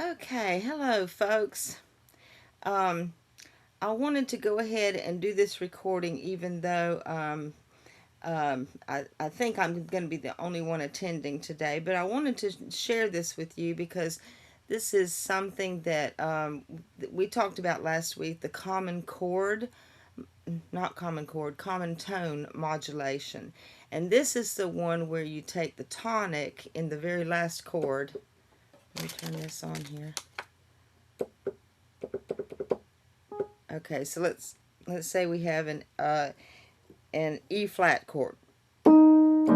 Okay, hello folks. Um, I wanted to go ahead and do this recording even though I think I'm going to be the only one attending today, but I wanted to share this with you because this is something that we talked about last week, the common chord, not common chord, common tone modulation. And this is the one where you take the tonic in the very last chord. Let me turn this on here. Okay, so let's say we have an E flat chord, and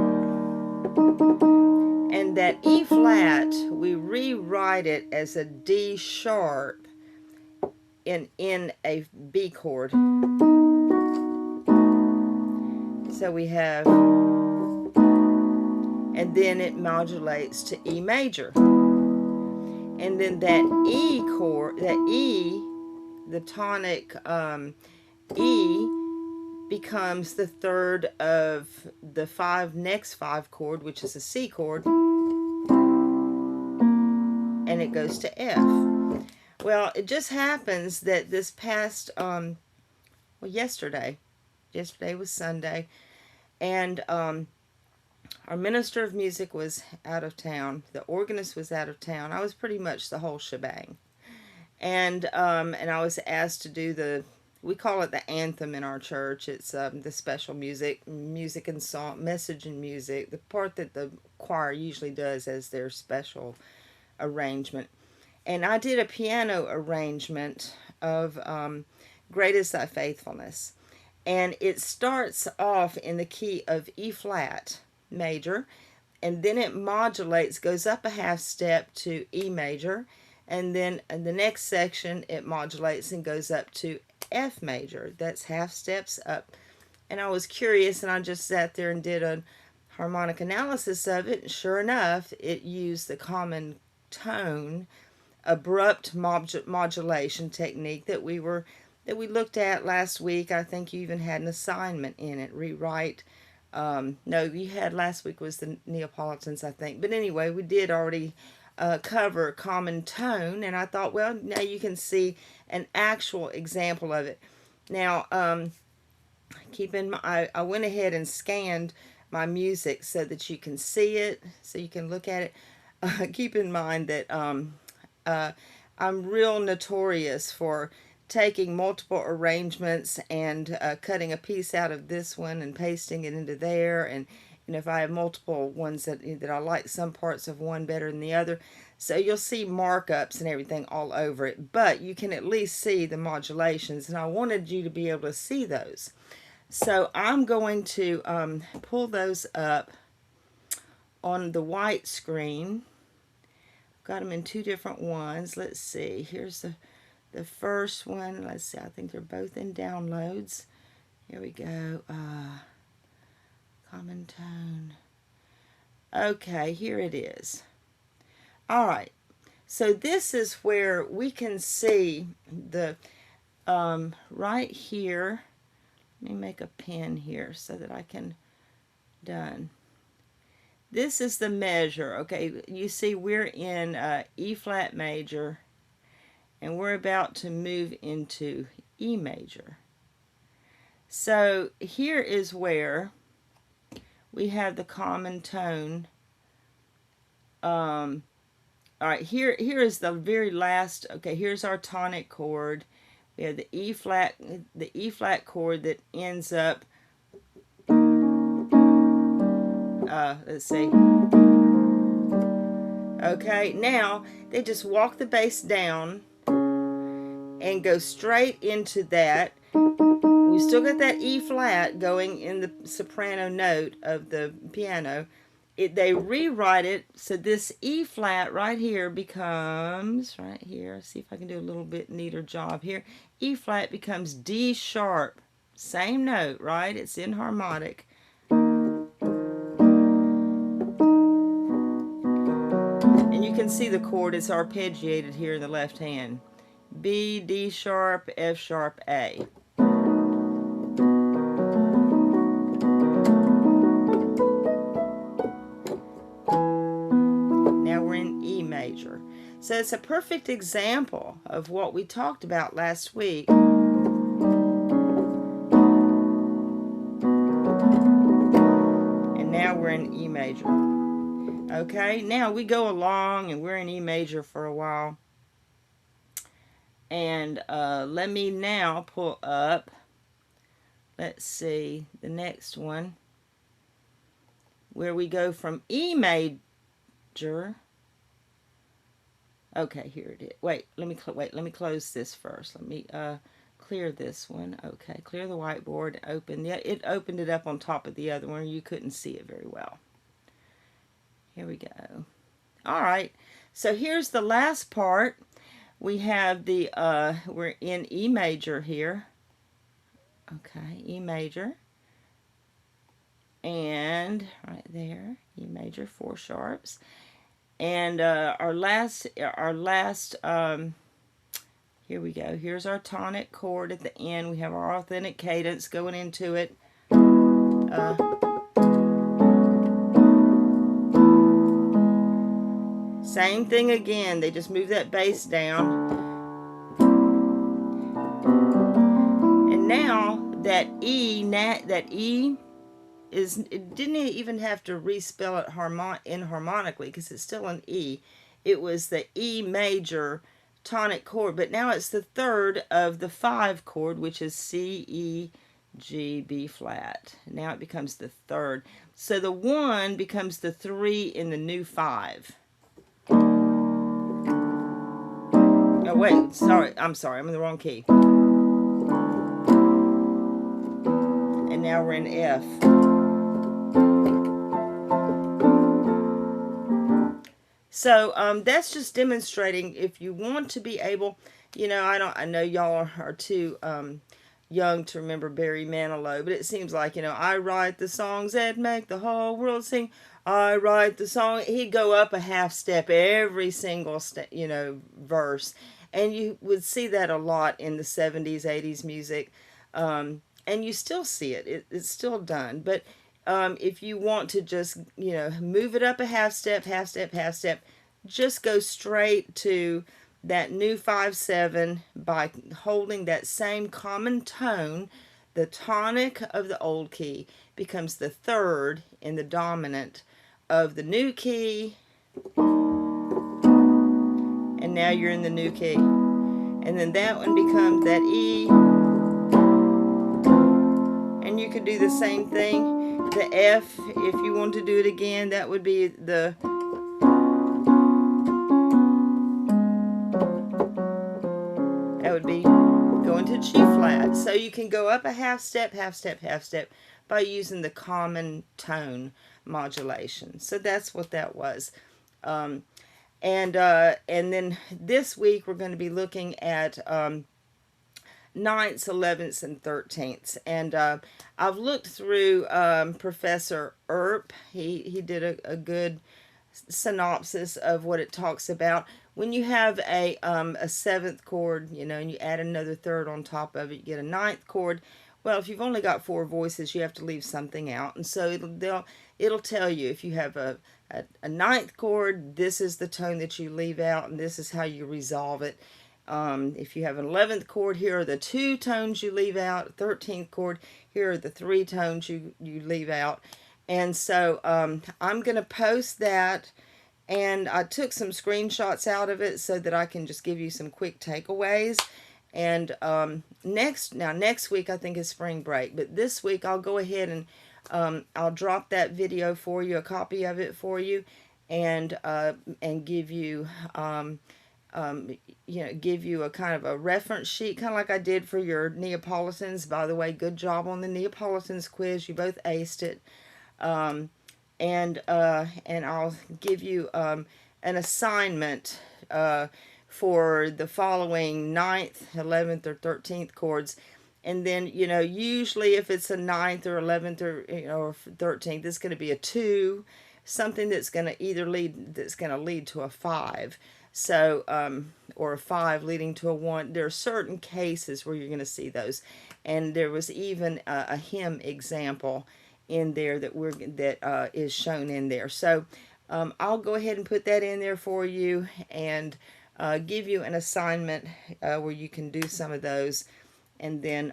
that E flat we rewrite it as a D sharp in a B chord. So we have, and then it modulates to E major, and then that E chord, that E, the tonic E becomes the third of the next five chord, which is a C chord, and it goes to F. Well, it just happens that this past, yesterday was Sunday, and our minister of music was out of town. The organist was out of town. I was pretty much the whole shebang, and I was asked to do we call it the anthem in our church. It's the special music and song, message and music, the part that the choir usually does as their special arrangement. And I did a piano arrangement of Great is Thy Faithfulness. And it starts off in the key of E flat major, and then it modulates, goes up a half step to E major, and then in the next section it modulates and goes up to F major. That's half steps up. And I was curious, and I just sat there and did a harmonic analysis of it, and sure enough, it used the common tone abrupt modulation technique that we looked at last week. I think you even had an assignment in it. Rewrite. No, you had last week was the Neapolitans, I think. But anyway, we did already cover common tone, and I thought, well, now you can see an actual example of it. Now, keep in mind, I went ahead and scanned my music so that you can see it, so you can look at it. Keep in mind that I'm real notorious for taking multiple arrangements and cutting a piece out of this one and pasting it into there, and if I have multiple ones that I like some parts of one better than the other, so you'll see markups and everything all over it, but you can at least see the modulations, and I wanted you to be able to see those. So I'm going to pull those up on the white screen. Got them in two different ones. Let's see. Here's the first one. Let's see. I think they're both in downloads. Here we go. Common tone. Okay, here it is. All right. So this is where we can see the right here. Let me make a pen here so that I can done. This is the measure. Okay, you see we're in E flat major, and we're about to move into E major. So here is where we have the common tone. All right, here is the very last. Okay, here's our tonic chord. We have the E flat chord that ends up. Let's see. Okay, now they just walk the bass down and go straight into that. We still got that E flat going in the soprano note of the piano. They rewrite it, so this E flat right here becomes, right here, see if I can do a little bit neater job here. E flat becomes D sharp. Same note, right? It's enharmonic. And you can see the chord is arpeggiated here in the left hand. B, D sharp, F sharp, A. Now we're in E major. So it's a perfect example of what we talked about last week. And now we're in E major. Okay, now we go along and we're in E major for a while. And let me now pull up, let's see, the next one, where we go from E major. Okay, here it is. Wait, let me close this first. Let me clear this one. Okay, clear the whiteboard. Open. Yeah, it opened it up on top of the other one. You couldn't see it very well. Here we go. All right. So here's the last part. We have the we're in E major here. Okay, E major. And right there, E major, 4 sharps. And our last here we go. Here's our tonic chord at the end. We have our authentic cadence going into it. Same thing again. They just move that bass down. And now that E is, it didn't even have to respell it enharmonically because it's still an E. It was the E major tonic chord, but now it's the third of the 5 chord, which is C, E, G, B flat. Now it becomes the third. So the 1 becomes the 3 in the new 5. Oh wait, sorry, I'm in the wrong key. And now we're in F. So that's just demonstrating if you want to be able, you know, I know y'all are too young to remember Barry Manilow, but it seems like, you know, I write the songs that make the whole world sing. I write the song. He'd go up a half step every single verse, and you would see that a lot in the 70s, 80s music, and you still see it. It's still done, but if you want to just, you know, move it up a half step, just go straight to that new 5/7 by holding that same common tone. The tonic of the old key becomes the third in the dominant of the new key. And now you're in the new key. And then that one becomes that E. And you could do the same thing. The F, if you want to do it again, that would be the going to G flat. So you can go up a half step by using the common tone modulation. So that's what that was. And then this week we're going to be looking at ninths, 11ths, and 13ths. And I've looked through Professor Earp. He did a good synopsis of what it talks about. When you have a 7th chord, you know, and you add another third on top of it, you get a 9th chord. Well, if you've only got 4 voices, you have to leave something out. And so it'll tell you if you have a 9th chord, this is the tone that you leave out, and this is how you resolve it. If you have an 11th chord, here are the 2 tones you leave out. 13th chord, here are the 3 tones you leave out. And so I'm going to post that, and I took some screenshots out of it so that I can just give you some quick takeaways. And next week I think is spring break, but this week I'll go ahead and I'll drop that video for you, a copy of it for you, and give you give you a kind of a reference sheet, kind of like I did for your Neapolitans. By the way, good job on the Neapolitans quiz. You both aced it. And I'll give you an assignment for the following 9th, 11th, or 13th chords. And then, you know, usually if it's a 9th or 11th or, you know, or 13th, it's going to be a 2, something that's going to either lead to a 5. So, or a 5 leading to a 1. There are certain cases where you're going to see those. And there was even a hymn example in there that is shown in there. So I'll go ahead and put that in there for you, and give you an assignment where you can do some of those, and then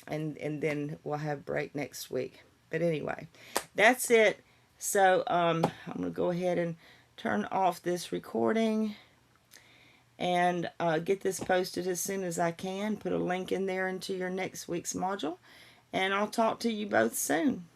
and then we'll have break next week. But anyway, that's it. So I'm gonna go ahead and turn off this recording and get this posted as soon as I can. Put a link in there into your next week's module, and I'll talk to you both soon.